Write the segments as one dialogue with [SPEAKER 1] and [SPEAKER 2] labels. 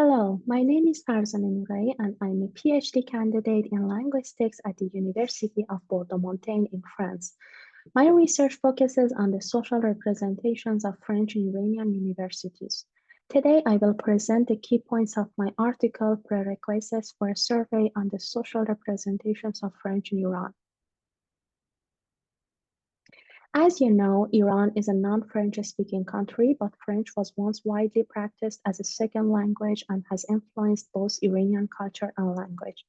[SPEAKER 1] Hello, my name is Farzaneh Nouraei and I'm a PhD candidate in linguistics at the University of Bordeaux, Montaigne in France. My research focuses on the social representations of French in Iranian universities. Today, I will present the key points of my article, Prerequisites for a Survey on the Social Representations of French in Iran. As you know, Iran is a non-French speaking country, but French was once widely practiced as a second language and has influenced both Iranian culture and language.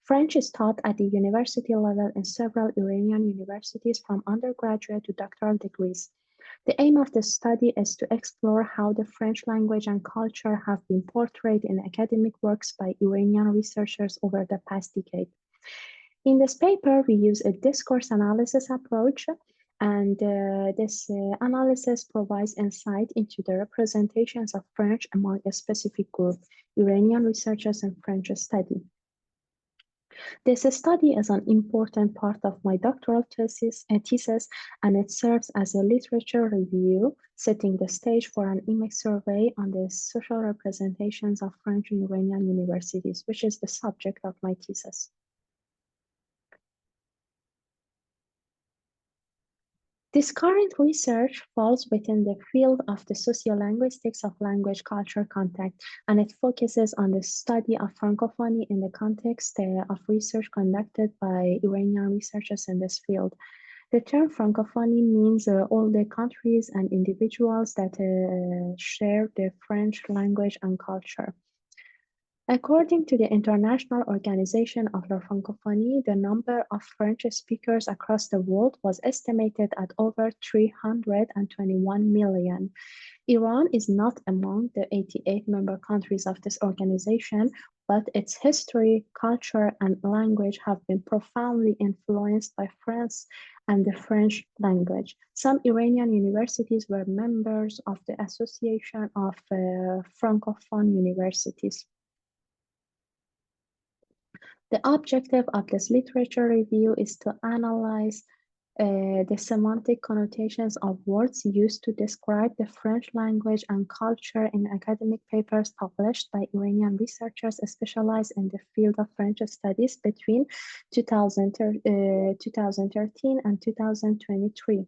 [SPEAKER 1] French is taught at the university level in several Iranian universities from undergraduate to doctoral degrees. The aim of the study is to explore how the French language and culture have been portrayed in academic works by Iranian researchers over the past decade. In this paper, we use a discourse analysis approach, and this analysis provides insight into the representations of French among a specific group, Iranian researchers in French study. This study is an important part of my doctoral thesis, and it serves as a literature review, setting the stage for an emic survey on the social representations of French in Iranian universities, which is the subject of my thesis. This current research falls within the field of the sociolinguistics of language culture contact, and it focuses on the study of Francophonie in the context of research conducted by Iranian researchers in this field. The term Francophonie means all the countries and individuals that share the French language and culture. According to the International Organization of la Francophonie, the number of French speakers across the world was estimated at over 321 million. Iran is not among the 88 member countries of this organization, but its history, culture, and language have been profoundly influenced by France and the French language. Some Iranian universities were members of the Association of Francophone Universities. The objective of this literature review is to analyze the semantic connotations of words used to describe the French language and culture in academic papers published by Iranian researchers specialized in the field of French studies between 2013 and 2023.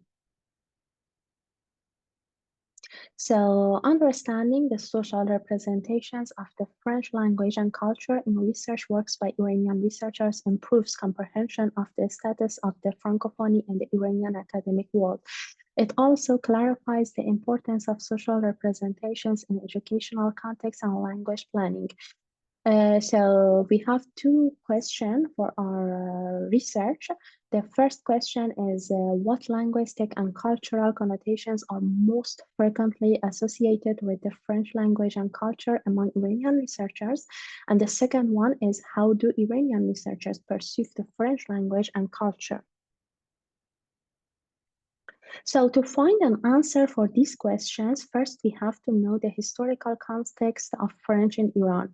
[SPEAKER 1] So, understanding the social representations of the French language and culture in research works by Iranian researchers improves comprehension of the status of the Francophonie in the Iranian academic world. It also clarifies the importance of social representations in educational context and language planning. So we have two questions for our research. The first question is what linguistic and cultural connotations are most frequently associated with the French language and culture among Iranian researchers? And the second one is how do Iranian researchers perceive the French language and culture? So to find an answer for these questions, first we have to know the historical context of French in Iran.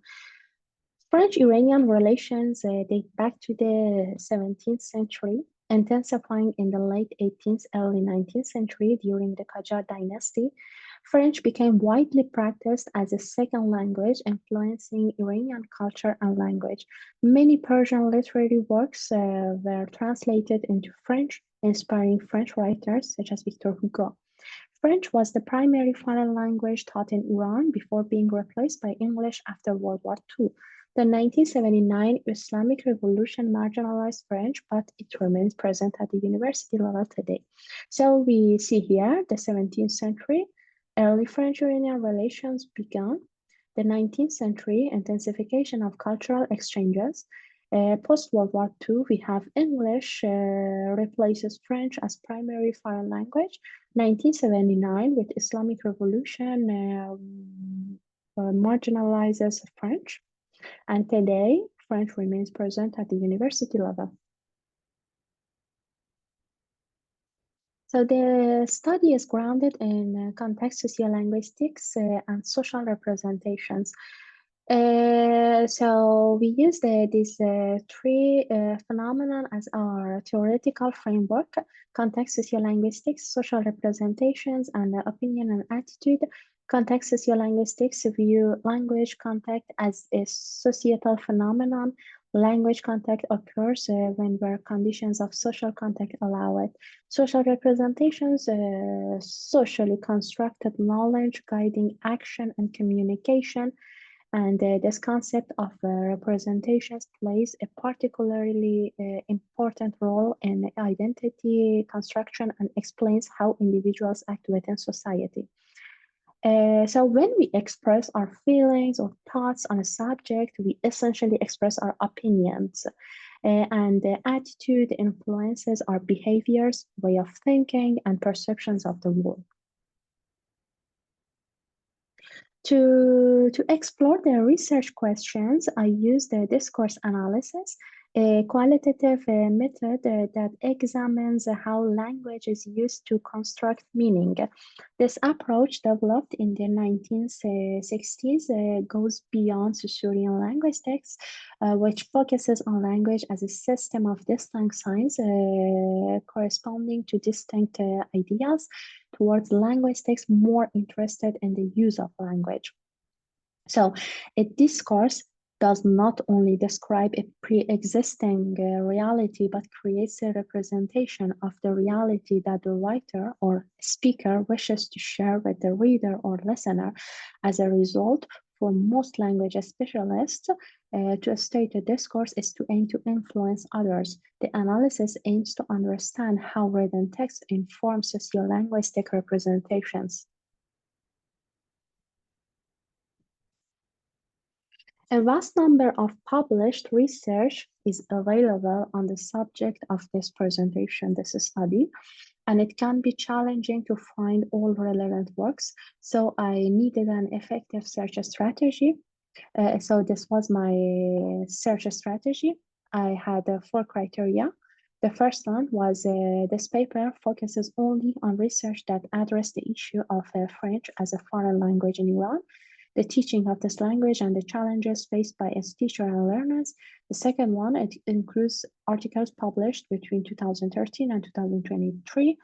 [SPEAKER 1] French-Iranian relations date back to the 17th century, intensifying in the late 18th, early 19th century during the Qajar dynasty. French became widely practiced as a second language, influencing Iranian culture and language. Many Persian literary works were translated into French, inspiring French writers such as Victor Hugo. French was the primary foreign language taught in Iran before being replaced by English after World War II. The 1979 Islamic Revolution marginalized French, but it remains present at the university level today. So we see here the 17th century, early French-Iranian relations began. The 19th century, intensification of cultural exchanges. Post-World War II, we have English replaces French as primary foreign language. 1979, with Islamic Revolution, marginalizes French. And today, French remains present at the university level. So the study is grounded in context sociolinguistics and social representations. So we use these three phenomena as our theoretical framework: context sociolinguistics, social representations, and opinion and attitude. Context sociolinguistics view language contact as a societal phenomenon. Language contact occurs when where conditions of social contact allow it. Social representations, socially constructed knowledge guiding action and communication. And this concept of representations plays a particularly important role in identity construction and explains how individuals act within society. So when we express our feelings or thoughts on a subject, we essentially express our opinions. And the attitude influences our behaviors, way of thinking, and perceptions of the world. To explore the research questions, I used the discourse analysis, a qualitative method that examines how language is used to construct meaning. This approach, developed in the 1960s, goes beyond Saussurean linguistics, which focuses on language as a system of distinct signs corresponding to distinct ideas, towards linguistics more interested in the use of language. So a discourse does not only describe a pre-existing reality, but creates a representation of the reality that the writer or speaker wishes to share with the reader or listener. As a result, for most language specialists, to state a discourse is to aim to influence others. The analysis aims to understand how written text informs sociolinguistic representations. A vast number of published research is available on the subject of this presentation, this study, and it can be challenging to find all relevant works. So I needed an effective search strategy. So this was my search strategy. I had 4 criteria. The first one was this paper focuses only on research that address the issue of French as a foreign language in Iran, the teaching of this language and the challenges faced by its teachers and learners. The second one, it includes articles published between 2013 and 2023.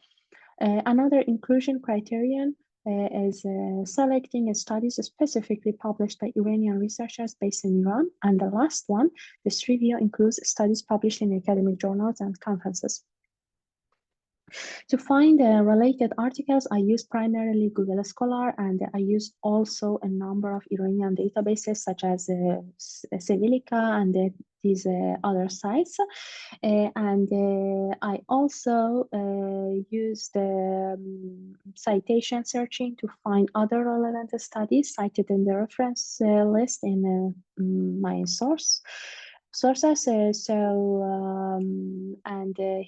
[SPEAKER 1] Another inclusion criterion is selecting studies specifically published by Iranian researchers based in Iran. And the last one, this review includes studies published in academic journals and conferences. To find related articles, I use primarily Google Scholar, and I use also a number of Iranian databases such as Civilica and these other sites. I also use the citation searching to find other relevant studies cited in the reference list in my sources.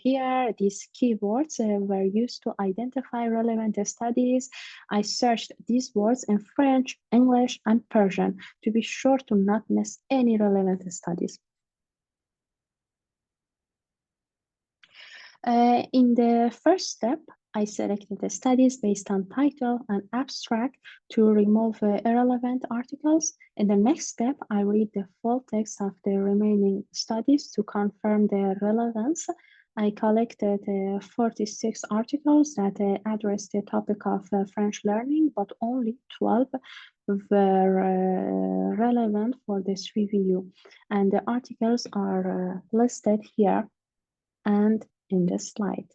[SPEAKER 1] Here these keywords were used to identify relevant studies. I searched these words in French, English, and Persian to be sure to not miss any relevant studies. In the first step, I selected the studies based on title and abstract to remove irrelevant articles. In the next step, I read the full text of the remaining studies to confirm their relevance. I collected 46 articles that address the topic of French learning, but only 12 were relevant for this review. And the articles are listed here and in this slide.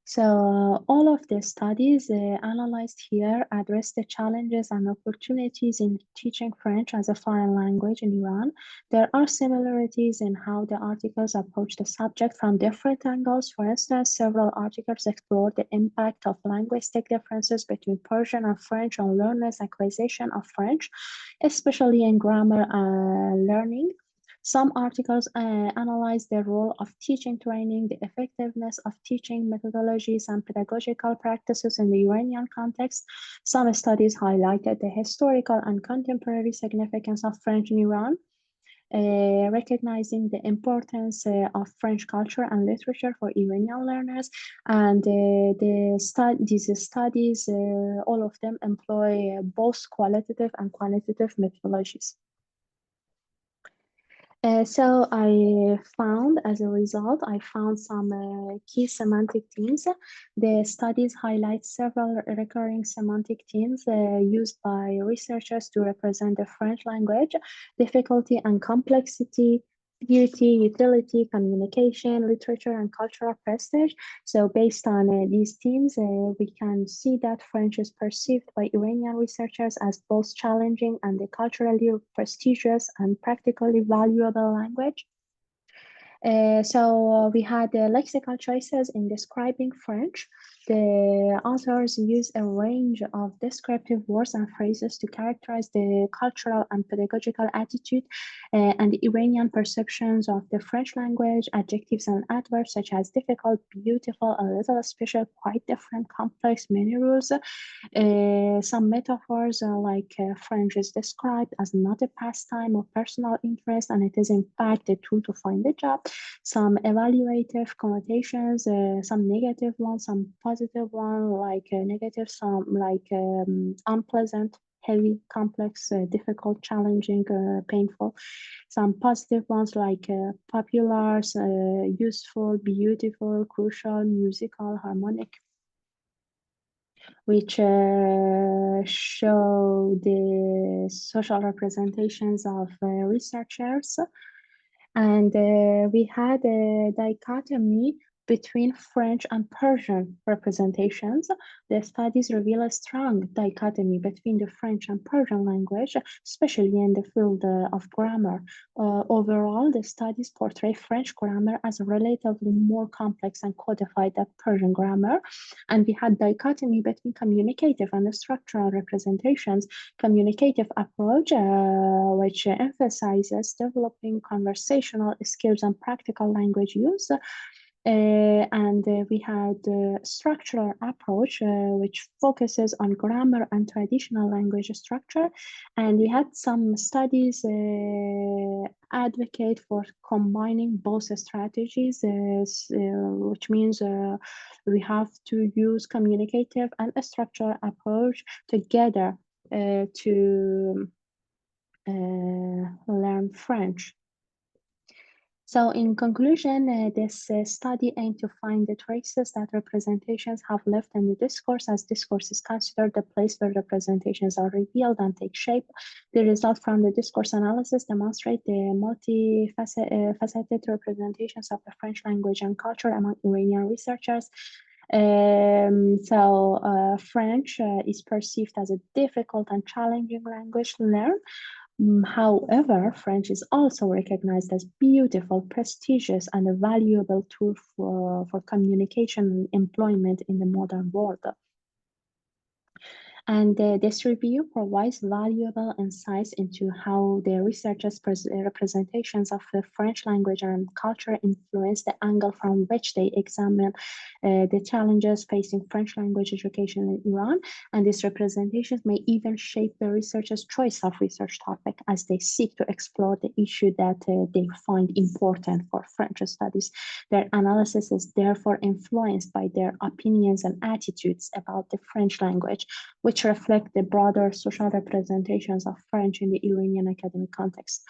[SPEAKER 1] So all of the studies analyzed here address the challenges and opportunities in teaching French as a foreign language in Iran. There are similarities in how the articles approach the subject from different angles. For instance, several articles explore the impact of linguistic differences between Persian and French on learners' acquisition of French, especially in grammar learning. Some articles analyze the role of teaching training, the effectiveness of teaching methodologies and pedagogical practices in the Iranian context. Some studies highlighted the historical and contemporary significance of French in Iran, recognizing the importance of French culture and literature for Iranian learners. And these studies, all of them employ both qualitative and quantitative methodologies. So I found, as a result, I found some key semantic themes. The studies highlight several recurring semantic themes used by researchers to represent the French language: difficulty and complexity, beauty, utility, communication, literature, and cultural prestige. So based on these themes, we can see that French is perceived by Iranian researchers as both challenging and a culturally prestigious and practically valuable language. So we had lexical choices in describing French. The authors use a range of descriptive words and phrases to characterize the cultural and pedagogical attitude and the Iranian perceptions of the French language. Adjectives and adverbs such as difficult, beautiful, a little special, quite different, complex, many rules. Some metaphors like French is described as not a pastime or personal interest, and it is in fact a tool to find a job. Some evaluative connotations, some negative ones, some positive one, like negative, some like unpleasant, heavy, complex, difficult, challenging, painful. Some positive ones like popular, useful, beautiful, crucial, musical, harmonic, which show the social representations of researchers. And we had a dichotomy between French and Persian representations. The studies reveal a strong dichotomy between the French and Persian language, especially in the field of grammar. Overall, the studies portray French grammar as relatively more complex and codified than Persian grammar. And we had dichotomy between communicative and structural representations. Communicative approach, which emphasizes developing conversational skills and practical language use. And we had structural approach, which focuses on grammar and traditional language structure. And we had some studies advocate for combining both strategies, which means we have to use communicative and a structural approach together to learn French. So in conclusion, this study aimed to find the traces that representations have left in the discourse, as discourse is considered the place where representations are revealed and take shape. The results from the discourse analysis demonstrate the multifaceted representations of the French language and culture among Iranian researchers. French is perceived as a difficult and challenging language to learn. However, French is also recognized as beautiful, prestigious, and a valuable tool for communication and employment in the modern world. And this review provides valuable insights into how the researchers' representations of the French language and culture influence the angle from which they examine the challenges facing French language education in Iran. And these representations may even shape the researchers' choice of research topic as they seek to explore the issue that they find important for French studies. Their analysis is therefore influenced by their opinions and attitudes about the French language, which reflect the broader social representations of French in the Iranian academic context.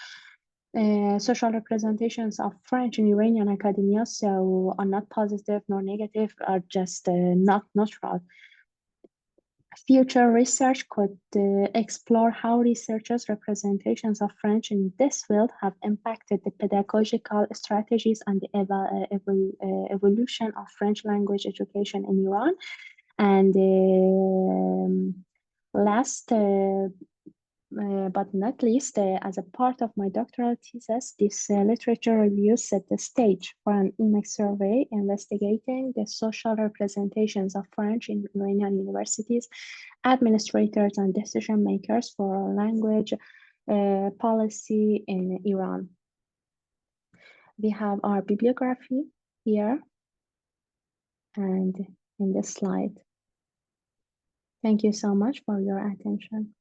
[SPEAKER 1] Social representations of French in Iranian academia so are not positive nor negative, are just not neutral. Future research could explore how researchers' representations of French in this field have impacted the pedagogical strategies and the evolution of French language education in Iran. And last but not least, as a part of my doctoral thesis, this literature review set the stage for an emic survey investigating the social representations of French in Iranian universities, administrators, and decision makers for language policy in Iran. We have our bibliography here and in this slide. Thank you so much for your attention.